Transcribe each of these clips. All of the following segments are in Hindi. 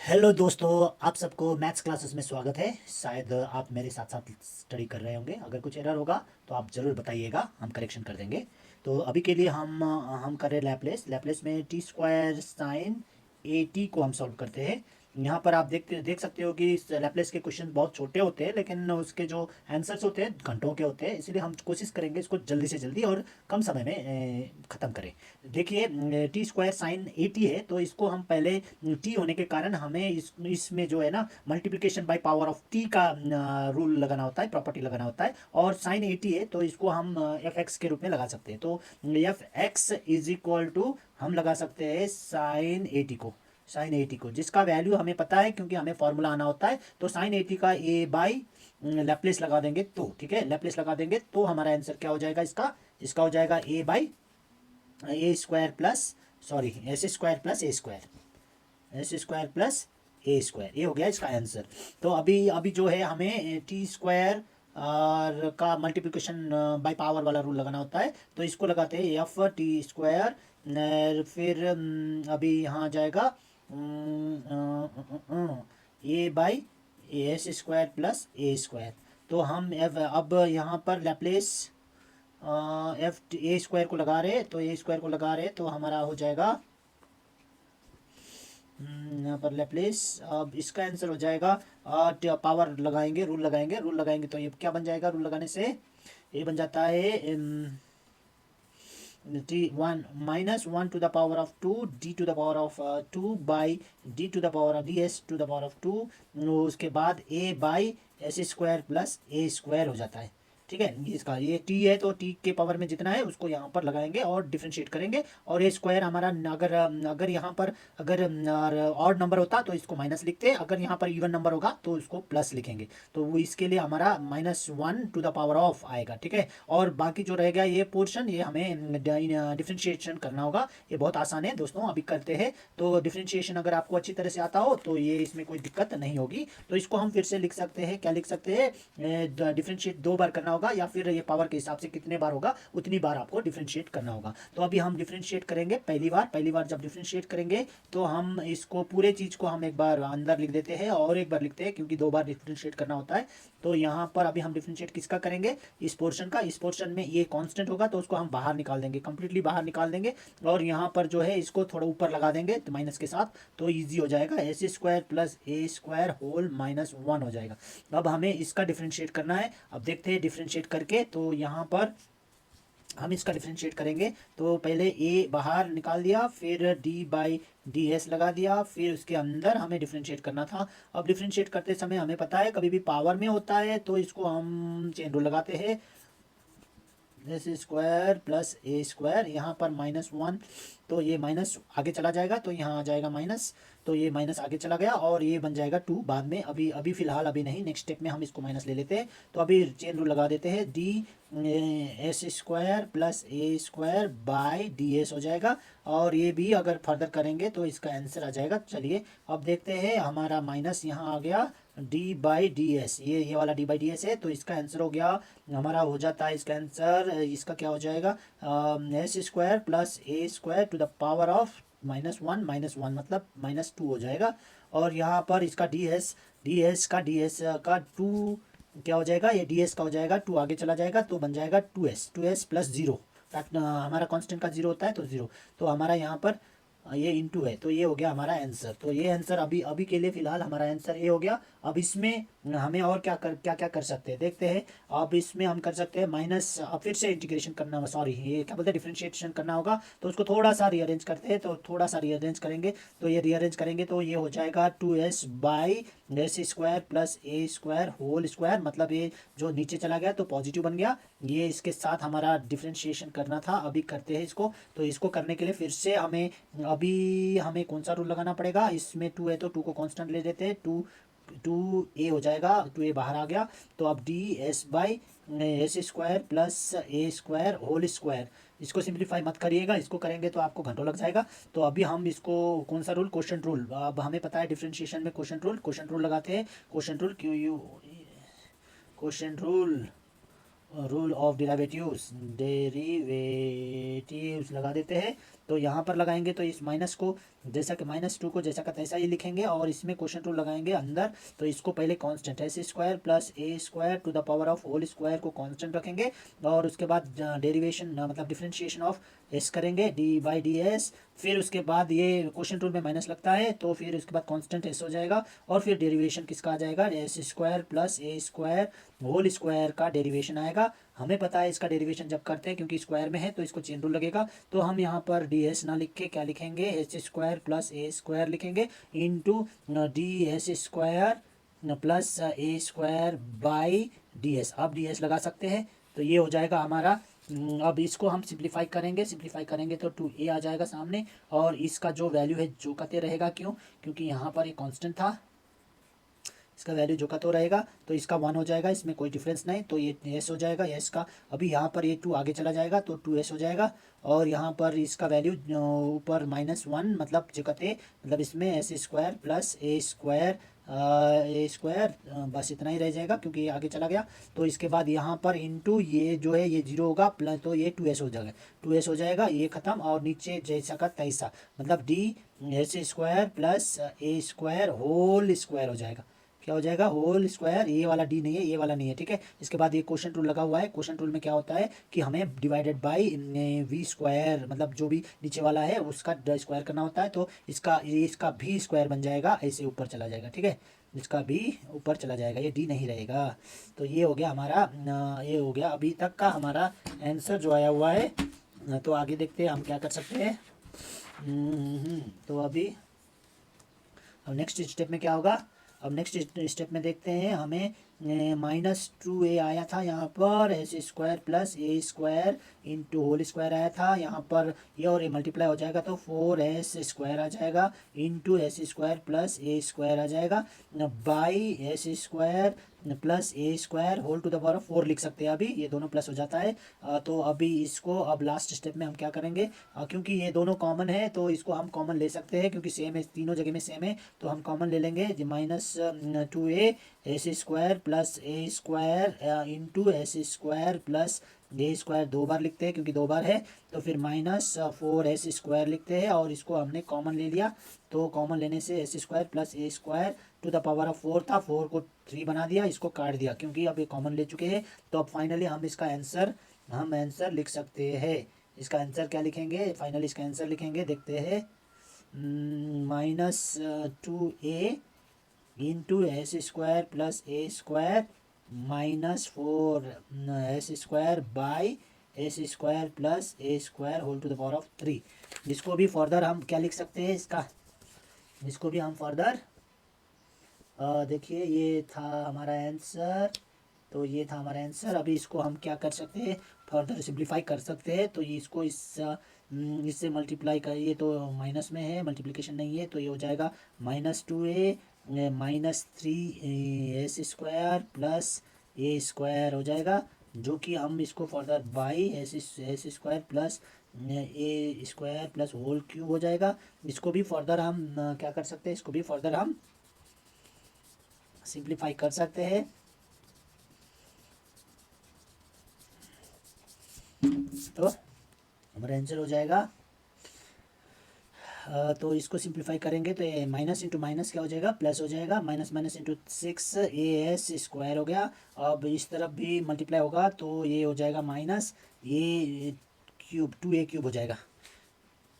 हेलो दोस्तों, आप सबको मैथ्स क्लासेस में स्वागत है। शायद आप मेरे साथ साथ स्टडी कर रहे होंगे। अगर कुछ एरर होगा तो आप ज़रूर बताइएगा, हम करेक्शन कर देंगे। तो अभी के लिए हम कर रहे हैं लैपलेस। लैपलेस में T square sine A T को हम सॉल्व करते हैं। यहाँ पर आप देख सकते हो कि इस लैपलेस के क्वेश्चन बहुत छोटे होते हैं, लेकिन उसके जो आंसर्स होते हैं घंटों के होते हैं। इसलिए हम कोशिश करेंगे इसको जल्दी से जल्दी और कम समय में ख़त्म करें। देखिए, T square sine A T है, तो इसको हम पहले टी होने के कारण हमें इसमें जो है ना multiplication by power of T का रूल लगाना होता है, प्रॉपर्टी लगाना होता है। और साइन ए टी है तो इसको हम एफ एक्स के रूप में लगा सकते हैं। तो F X is equal to हम लगा सकते हैं साइन ए टी को, जिसका वैल्यू हमें पता है क्योंकि हमें फॉर्मूला आना होता है। तो साइन ए टी का ए बाई लैप्लेस लगा देंगे, तो ठीक है, लैप्लेस लगा देंगे तो हमारा आंसर क्या हो जाएगा इसका इसका हो जाएगा a by a square plus sorry s square plus A square, s square plus A square, ये हो गया इसका आंसर। तो अभी अभी जो है हमें टी स्क्वायर और का मल्टीप्लिकेशन बाय पावर वाला रूल लगाना होता है। तो इसको लगाते हैं एफ टी स्क्वायर, फिर अभी यहाँ आ जाएगा a by S square plus A square. तो हम अब यहाँ पर लैप्लेस एफ ए स्क्वायर को लगा रहे, तो ए स्क्वायर को लगा रहे तो हमारा हो जाएगा यहाँ पर लैप्लेस। अब इसका आंसर हो जाएगा पावर लगाएंगे, रूल लगाएंगे तो ये क्या बन जाएगा। रूल लगाने से ये बन जाता है t one minus one to the power of two d to the power of two by d to the power of d s to the power of two. उसके बाद a by S square plus A square हो जाता है। ठीक है, इसका ये टी है तो टी के पावर में जितना है उसको यहाँ पर लगाएंगे और डिफ्रेंशिएट करेंगे। और ए स्क्वायर हमारा अगर अगर यहाँ पर अगर ऑड नंबर होता तो इसको माइनस लिखते, अगर यहाँ पर इवन नंबर होगा तो इसको प्लस लिखेंगे। तो वो इसके लिए हमारा minus one to the power of आएगा। ठीक है, और बाकी जो रहेगा ये पोर्शन ये हमें डिफ्रेंशिएशन करना होगा। ये बहुत आसान है दोस्तों, अभी करते हैं। तो डिफ्रेंशिएशन अगर आपको अच्छी तरह से आता हो तो ये इसमें कोई दिक्कत नहीं होगी। तो इसको हम फिर से लिख सकते हैं, क्या लिख सकते हैं, डिफ्रेंशिएट दो बार करना होगा, या फिर ये पावर के हिसाब से कितने बार होगा उतनी बार आपको डिफ्रेंशिएट करना होगा। तो अभी हम डिफ्रेंशिएट करेंगे पहली बार जब डिफ्रेंशिएट करेंगे तो हम इसको पूरे चीज को हम एक बार अंदर लिख देते हैं और एक बार लिखते हैं, क्योंकि दो बार डिफ्रेंशिएट करना होता है। तो यहाँ पर अभी हम डिफ्रेंशिएट किसका करेंगे, इस पोर्शन का। इस पोर्शन में ये कांस्टेंट होगा तो उसको हम बाहर निकाल देंगे, कंप्लीटली बाहर निकाल देंगे। और यहाँ पर जो है इसको थोड़ा ऊपर लगा देंगे तो माइनस के साथ, तो ईजी हो जाएगा। एस स्क्वायर प्लस ए स्क्वायर होल माइनस वन हो जाएगा। अब हमें इसका डिफ्रेंशिएट करना है। अब देखते हैं डिफ्रेंशिएट करके, तो यहाँ पर हम इसका डिफ्रेंशिएट करेंगे। तो पहले ए बाहर निकाल दिया, फिर डी बाई डी एस लगा दिया, फिर उसके अंदर हमें डिफ्रेंशिएट करना था। अब डिफ्रेंशिएट करते समय हमें पता है कभी भी पावर में होता है तो इसको हम चेन रूल लगाते हैं, एस स्क्वायर प्लस ए स्क्वायर। यहाँ पर माइनस वन तो ये माइनस आगे चला जाएगा तो यहाँ आ जाएगा माइनस, तो ये माइनस आगे चला गया और ये बन जाएगा टू बाद में। अभी अभी फिलहाल अभी नहीं, नेक्स्ट स्टेप में हम इसको माइनस ले लेते हैं। तो अभी चेन रूल लगा देते हैं, D S square plus A square by D S हो जाएगा। और ये भी अगर फर्दर करेंगे तो इसका आंसर आ जाएगा। चलिए अब देखते हैं, हमारा माइनस यहाँ आ गया डी बाई डी एस, ये वाला डी बाई डी एस है, तो इसका आंसर हो गया हमारा, हो जाता है इसका आंसर। इसका क्या हो जाएगा, S square plus A square to the power of minus one मतलब माइनस टू हो जाएगा। और यहाँ पर इसका डी एस का टू क्या हो जाएगा, ये डी एस का हो जाएगा टू आगे चला जाएगा तो बन जाएगा टू एस प्लस जीरो। हमारा कांस्टेंट का जीरो होता है तो जीरो, तो हमारा यहाँ पर ये इंटू है, तो ये हो गया हमारा आंसर। तो ये आंसर अभी अभी के लिए फिलहाल हमारा आंसर ये हो गया। अब इसमें हमें और क्या कर सकते हैं देखते हैं। अब इसमें हम कर सकते हैं माइनस, फिर से इंटीग्रेशन करना, सॉरी ये क्या बोलते हैं, डिफ्रेंशिएशन करना होगा। तो उसको थोड़ा सा रीअरेंज करते हैं, तो थोड़ा सा रीअरेंज करेंगे, तो ये रीअरेंज करेंगे तो ये हो जाएगा two S by S square plus A square whole square, मतलब ये जो नीचे चला गया तो पॉजिटिव बन गया। ये इसके साथ हमारा डिफ्रेंशिएशन करना था, अभी करते हैं इसको। तो इसको करने के लिए फिर से अभी हमें कौन सा रूल लगाना पड़ेगा, इसमें टू है तो टू को कांस्टेंट ले लेते हैं, टू ए हो जाएगा, टू ए बाहर आ गया। तो अब D S by S square plus A square whole square, इसको सिंप्लीफाई मत करिएगा, इसको करेंगे तो आपको घंटों लग जाएगा। तो अभी हम इसको कौन सा रूल, क्वोशंट रूल, अब हमें पता है डिफरेंशिएशन में क्वोशंट रूल लगाते हैं। क्वोशंट रूल क्यों you quotient rule of derivatives लगा देते हैं। तो यहाँ पर लगाएंगे तो इस माइनस को जैसा कि -2 को जैसा का तैसा ही लिखेंगे और इसमें क्वेश्चन रूल लगाएंगे अंदर। तो इसको पहले constant S square plus A square to the power of whole square को कांस्टेंट रखेंगे और उसके बाद डेरिवेशन मतलब डिफ्रेंशिएशन ऑफ एस करेंगे d/ds। फिर उसके बाद ये क्वेश्चन रूल में माइनस लगता है तो फिर उसके बाद कांस्टेंट एस हो जाएगा और फिर डेरिवेशन किसका आ जाएगा, एस स्क्वायर प्लस ए स्क्वायर होल स्क्वायर का डेरिवेशन आएगा। हमें पता है इसका डेरिवेशन जब करते हैं क्योंकि स्क्वायर में है तो इसको चेन रूल लगेगा। तो हम यहाँ पर डी एस ना लिख के क्या लिखेंगे, एच स्क्वायर प्लस ए स्क्वायर लिखेंगे into D S square plus A square by D S. आप डी एस लगा सकते हैं तो ये हो जाएगा हमारा। अब इसको हम सिंप्लीफाई करेंगे तो 2a आ जाएगा सामने और इसका जो वैल्यू है जो कहते रहेगा, क्योंकि यहाँ पर एक कांस्टेंट था, इसका वैल्यू जो का तो रहेगा तो इसका 1 हो जाएगा, इसमें कोई डिफरेंस नहीं तो ये एस हो जाएगा। एस का अभी यहाँ पर ये 2 आगे चला जाएगा तो 2s हो जाएगा और यहाँ पर इसका वैल्यू ऊपर -1 मतलब जो कहते मतलब इसमें एस स्क्वायर प्लस ए स्क्वायर बस इतना ही रह जाएगा क्योंकि ये आगे चला गया। तो इसके बाद यहाँ पर इंटू ये जो है ये 0 होगा प्लस तो ये 2s हो जाएगा ये ख़त्म और नीचे जैसा का तैसा मतलब डी एस स्क्वायर प्लस ए स्क्वायर होल स्क्वायर हो जाएगा। क्या हो जाएगा, होल स्क्वायर। ये वाला डी नहीं है, ये वाला नहीं है, ठीक है। इसके बाद ये क्वेश्चन रूल लगा हुआ है। क्वेश्चन रूल में क्या होता है कि हमें डिवाइडेड बाई वी स्क्वायर मतलब जो भी नीचे वाला है उसका स्क्वायर करना होता है। तो इसका भी स्क्वायर बन जाएगा, ऐसे ऊपर चला जाएगा, ठीक है। इसका भी ऊपर चला जाएगा, ये डी नहीं रहेगा। तो ये हो गया हमारा, ये हो गया अभी तक का हमारा आंसर जो आया हुआ है। तो आगे देखते हैं हम क्या कर सकते हैं। तो अभी अब नेक्स्ट स्टेप में क्या होगा, अब नेक्स्ट स्टेप में देखते हैं। हमें -2a आया था यहाँ पर, एस स्क्वायर प्लस ए स्क्वायर इंटू होल स्क्वायर आया था यहाँ पर, ये और ये मल्टीप्लाई हो जाएगा तो 4s स्क्वायर आ जाएगा इंटू एस स्क्वायर प्लस ए स्क्वायर आ जाएगा by S square plus A square whole to the power of 4 लिख सकते हैं। अभी ये दोनों प्लस हो जाता है। तो अभी इसको अब लास्ट स्टेप में हम क्या करेंगे, क्योंकि ये दोनों कॉमन है तो इसको हम कॉमन ले सकते हैं क्योंकि सेम है, तीनों जगह में सेम है। तो हम कॉमन ले लेंगे -2a एस स्क्वायर प्लस ए square into S square plus ए स्क्वायर 2 बार लिखते हैं क्योंकि 2 बार है। तो फिर -4s स्क्वायर लिखते हैं और इसको हमने कॉमन ले लिया। तो कॉमन लेने से S square plus A square to the power of 4 था, 4 को 3 बना दिया, इसको काट दिया क्योंकि अब ये कॉमन ले चुके हैं। तो अब फाइनली हम इसका आंसर लिख सकते हैं। इसका आंसर क्या लिखेंगे, फाइनली इसका आंसर लिखेंगे, देखते हैं। -2a into S square plus A square -4s square by S square plus A square whole to the power of 3। इसको भी फर्दर हम क्या लिख सकते हैं, इसको भी हम फर्दर देखिए ये था हमारा आंसर। तो ये था हमारा आंसर। अभी इसको हम क्या कर सकते हैं, फर्दर सिंप्लीफाई कर सकते हैं। तो ये इसको इससे मल्टीप्लाई कर, ये तो माइनस में है, मल्टीप्लिकेशन नहीं है, तो ये हो जाएगा -2a -3s स्क्वायर प्लस ए स्क्वायर हो जाएगा, जो कि हम इसको further by S square plus A square plus whole cube हो जाएगा। इसको भी फर्दर हम क्या कर सकते हैं, इसको भी फर्दर हम सिंप्लीफाई कर सकते हैं। तो हमारा आंसर हो जाएगा, तो इसको सिंप्लीफाई करेंगे तो ये माइनस इंटू माइनस क्या हो जाएगा, प्लस हो जाएगा। माइनस इंटू 6as स्क्वायर हो गया। अब इस तरफ भी मल्टीप्लाई होगा तो ये हो जाएगा माइनस ये क्यूब 2a क्यूब हो जाएगा,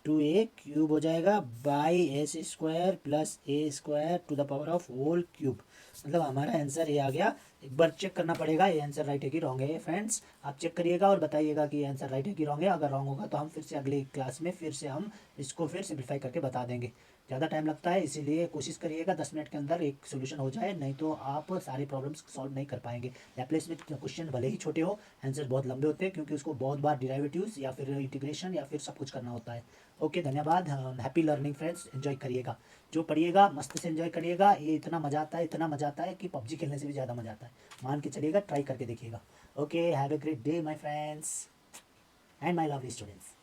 2a क्यूब हो जाएगा by S square plus A square to the power of whole cube. मतलब हमारा आंसर ये आ गया। एक बार चेक करना पड़ेगा ये आंसर राइट है कि रॉन्ग है। फ्रेंड्स आप चेक करिएगा और बताइएगा कि ये आंसर राइट है कि रॉन्ग है। अगर रॉन्ग होगा तो हम फिर से अगली क्लास में फिर से हम इसको फिर सिंप्लीफाई करके बता देंगे। ज़्यादा टाइम लगता है इसीलिए कोशिश करिएगा 10 मिनट के अंदर एक सोल्यूशन हो जाए, नहीं तो आप सारे प्रॉब्लम्स सॉल्व नहीं कर पाएंगे। लैप्लेस में क्वेश्चन भले ही छोटे हो, आंसर बहुत लंबे होते हैं क्योंकि उसको बहुत बार डिराइवेटिव्स या फिर इंटीग्रेशन या फिर सब कुछ करना होता है। ओके धन्यवाद। हैप्पी लर्निंग फ्रेंड्स, एंजॉय करिएगा, जो पढ़िएगा मस्त से एंजॉय करिएगा। ये इतना मज़ा आता है कि पबजी खेलने से भी ज़्यादा मज़ा आता है। मान के चलिएगा, ट्राई करके देखिएगा। Okay have a great day my friends and my lovely students.